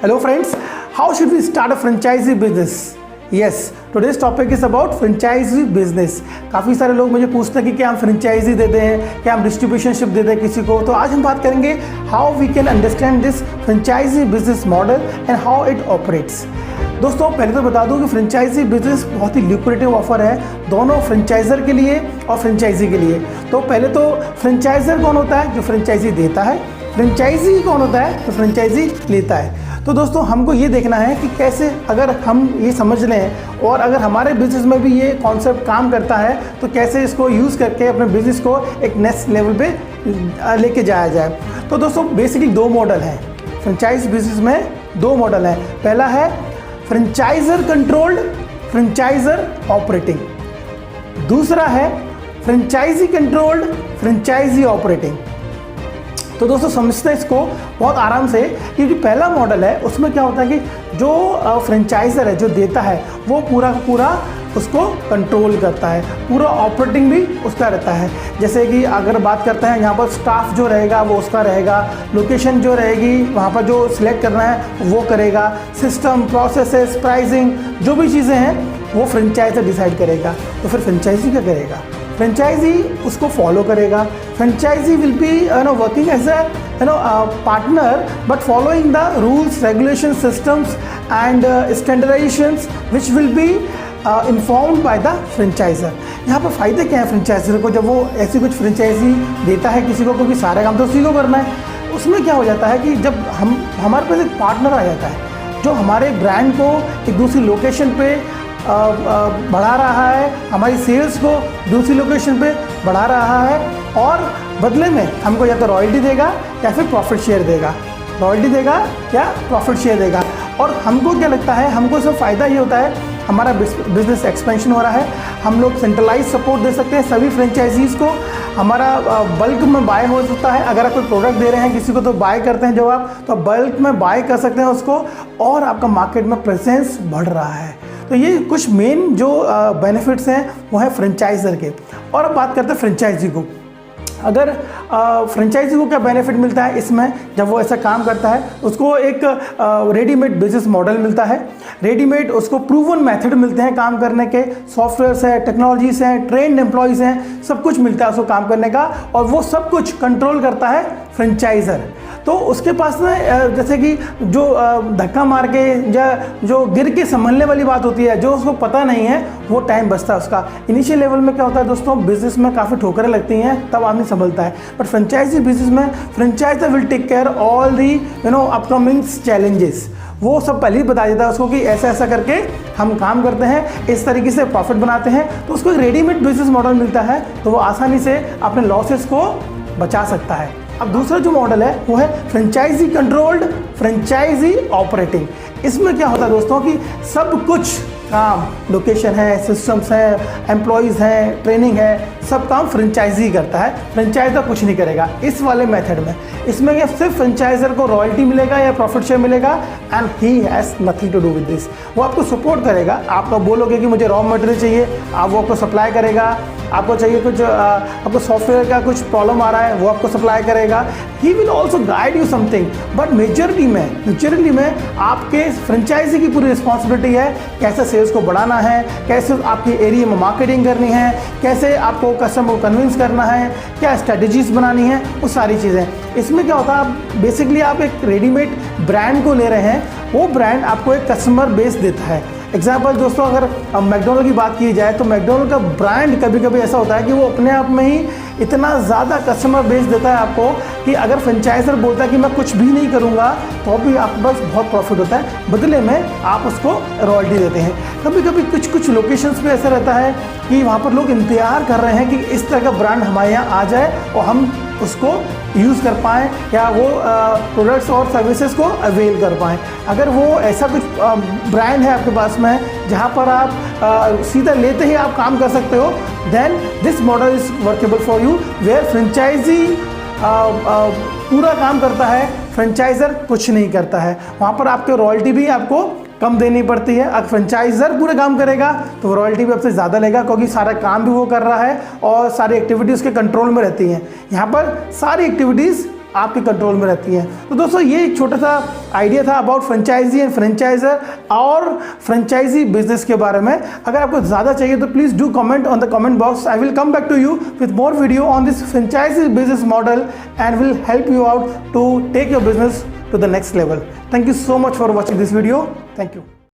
Hello friends, how should we start a franchisee business? Yes, today's topic is about franchisee business. काफ़ी सारे लोग मुझे पूछते हैं कि क्या हम फ्रेंचाइजी दे दें, क्या हम डिस्ट्रीब्यूशनशिप दे दें किसी को। तो आज हम बात करेंगे how we can understand this franchisee business model and how it operates. दोस्तों पहले तो बता दूं कि फ्रेंचाइजी बिजनेस बहुत ही ल्यूक्रेटिव ऑफर है दोनों फ्रेंचाइजर के लिए और फ्रेंचाइजी के लिए। तो पहले तो फ्रेंचाइजर कौन होता है? जो फ्रेंचाइजी देता है। फ्रेंचाइजी कौन होता है? तो फ्रेंचाइजी लेता है। तो दोस्तों हमको ये देखना है कि कैसे अगर हम ये समझ लें और अगर हमारे बिजनेस में भी ये कॉन्सेप्ट काम करता है तो कैसे इसको यूज़ करके अपने बिजनेस को एक नेक्स्ट लेवल पे लेके जाया जाए। तो दोस्तों बेसिकली दो मॉडल हैं फ्रेंचाइज बिजनेस में, दो मॉडल हैं। पहला है फ्रेंचाइजर कंट्रोल्ड, फ्रेंचाइजर ऑपरेटिंग। दूसरा है फ्रेंचाइजी कंट्रोल्ड, फ्रेंचाइजी ऑपरेटिंग। तो दोस्तों समझते हैं इसको बहुत आराम से कि जो पहला मॉडल है उसमें क्या होता है कि जो फ्रेंचाइजर है जो देता है वो पूरा का पूरा उसको कंट्रोल करता है, पूरा ऑपरेटिंग भी उसका रहता है। जैसे कि अगर बात करते हैं यहाँ पर स्टाफ जो रहेगा वो उसका रहेगा, लोकेशन जो रहेगी वहाँ पर जो सिलेक्ट करना है वो करेगा, सिस्टम, प्रोसेसेस, प्राइसिंग जो भी चीज़ें हैं वो फ्रेंचाइजर डिसाइड करेगा। तो फिर फ्रेंचाइजी क्या करेगा? फ्रेंचाइजी उसको फॉलो करेगा। Franchisee will be working as a partner but following the rules, regulation, systems and standardisations which will be informed by the franchisor. यहाँ पर फ़ायदे क्या है फ्रेंचाइजर को जब वो ऐसी कुछ फ्रेंचाइजी देता है किसी को, क्योंकि सारे काम तो उसी को करना है। उसमें क्या हो जाता है कि जब हमारे पास एक पार्टनर आ जाता है जो हमारे ब्रांड को एक दूसरी लोकेशन पे बढ़ा रहा है, हमारी सेल्स को दूसरी लोकेशन पे बढ़ा रहा है और बदले में हमको या तो रॉयल्टी देगा या फिर प्रॉफिट शेयर देगा। रॉयल्टी देगा या प्रॉफिट शेयर देगा। और हमको क्या लगता है, हमको इसमें फ़ायदा ये होता है हमारा बिजनेस एक्सपेंशन हो रहा है, हम लोग सेंट्रलाइज सपोर्ट दे सकते हैं सभी फ्रेंचाइजीज़ को, हमारा बल्क में बाय हो सकता है। अगर आप कोई प्रोडक्ट दे रहे हैं किसी को तो बाय करते हैं जब आप, तो बल्क में बाय कर सकते हैं उसको और आपका मार्केट में प्रेजेंस बढ़ रहा है। तो ये कुछ मेन जो बेनिफिट्स हैं वो है फ्रेंचाइजर के। और अब बात करते हैं फ्रेंचाइजी को। अगर फ्रेंचाइजी को क्या बेनिफिट मिलता है इसमें जब वो ऐसा काम करता है, उसको एक रेडीमेड बिजनेस मॉडल मिलता है, रेडीमेड उसको प्रूवन मेथड मिलते हैं काम करने के, सॉफ्टवेयर्स है, टेक्नोलॉजीज हैं, ट्रेंड एम्प्लॉयज़ हैं, सब कुछ मिलता है उसको काम करने का और वो सब कुछ कंट्रोल करता है फ्रेंचाइजर। तो उसके पास में जैसे कि जो धक्का मार के या जो गिर के संभलने वाली बात होती है, जो उसको पता नहीं है वो टाइम बचता है उसका। इनिशियल लेवल में क्या होता है दोस्तों, बिजनेस में काफ़ी ठोकरें लगती हैं तब आदमी संभलता है, बट फ्रेंचाइजी बिजनेस में franchisor will take care all the upcoming challenges. वो सब पहले ही बता देता है उसको कि ऐसा ऐसा करके हम काम करते हैं, इस तरीके से प्रॉफिट बनाते हैं। तो उसको एक रेडीमेड बिजनेस मॉडल मिलता है तो वो आसानी से अपने लॉसेस को बचा सकता है। अब दूसरा जो मॉडल है वो है फ्रेंचाइजी कंट्रोल्ड, फ्रेंचाइजी ऑपरेटिंग। इसमें क्या होता है दोस्तों कि सब कुछ काम, लोकेशन है, सिस्टम्स हैं, एम्प्लॉयज़ हैं, ट्रेनिंग है, सब काम फ्रेंचाइजी करता है, फ्रेंचाइजर कुछ नहीं करेगा इस वाले मेथड में। इसमें क्या सिर्फ फ्रेंचाइजर को रॉयल्टी मिलेगा या प्रॉफिट शेयर मिलेगा and he has nothing to do with this. वो आपको सपोर्ट करेगा, आप बोलोगे कि मुझे रॉ मटेरियल चाहिए, आप वो आपको सप्लाई करेगा, आपको चाहिए कुछ आपको सॉफ्टवेयर का कुछ प्रॉब्लम आ रहा है वो आपको सप्लाई करेगा। He will also guide you something, but majorly में आपके फ्रेंचाइजी की पूरी रिस्पॉन्सिबिलिटी है कैसे सेल्स को बढ़ाना है, कैसे आपकी एरिया में मार्केटिंग करनी है, कैसे आपको कस्टमर को कन्विंस करना है, क्या स्ट्रेटजीज बनानी है, वो सारी चीज़ें। इसमें क्या होता है, बेसिकली आप एक रेडीमेड ब्रांड को ले रहे हैं, वो ब्रांड आपको एक कस्टमर बेस देता है। एग्जाम्पल दोस्तों अगर मैकडोनल्ड की बात की जाए तो मैकडोनल्ड का ब्रांड कभी कभी ऐसा होता है कि वो अपने आप में ही इतना ज़्यादा कस्टमर बेस देता है आपको कि अगर फ्रेंचाइजर बोलता है कि मैं कुछ भी नहीं करूँगा तो भी आपके पास बहुत प्रॉफिट होता है, बदले में आप उसको रॉयल्टी देते हैं। कभी कभी कुछ लोकेशंस पे ऐसा रहता है कि वहाँ पर लोग इंतज़ार कर रहे हैं कि इस तरह का ब्रांड हमारे यहाँ आ जाए और हम उसको यूज़ कर पाएँ या वो प्रोडक्ट्स और सर्विसेज को अवेल कर पाएँ। अगर वो ऐसा कुछ ब्रांड है आपके पास में जहाँ पर आप सीधा लेते ही आप काम कर सकते हो, then this model is workable for you, where franchisee पूरा काम करता है, फ्रेंचाइजर कुछ नहीं करता है। वहाँ पर आपके रॉयल्टी भी आपको कम देनी पड़ती है। अगर फ्रेंचाइजर पूरे काम करेगा तो रॉयल्टी भी आपसे ज़्यादा लेगा, क्योंकि सारा काम भी वो कर रहा है और सारी एक्टिविटीज़ उसके कंट्रोल में रहती हैं। यहाँ पर सारी एक्टिविटीज़ आपके कंट्रोल में रहती हैं। तो दोस्तों ये एक छोटा सा आइडिया था अबाउट फ्रेंचाइजी एंड फ्रेंचाइजर और फ्रेंचाइजी बिजनेस के बारे में। अगर आपको ज़्यादा चाहिए तो please do comment on the comment box. I will come back to you with more video on this franchisee business model and will help you out to take your business to the next level. Thank you so much for watching this video. Thank you.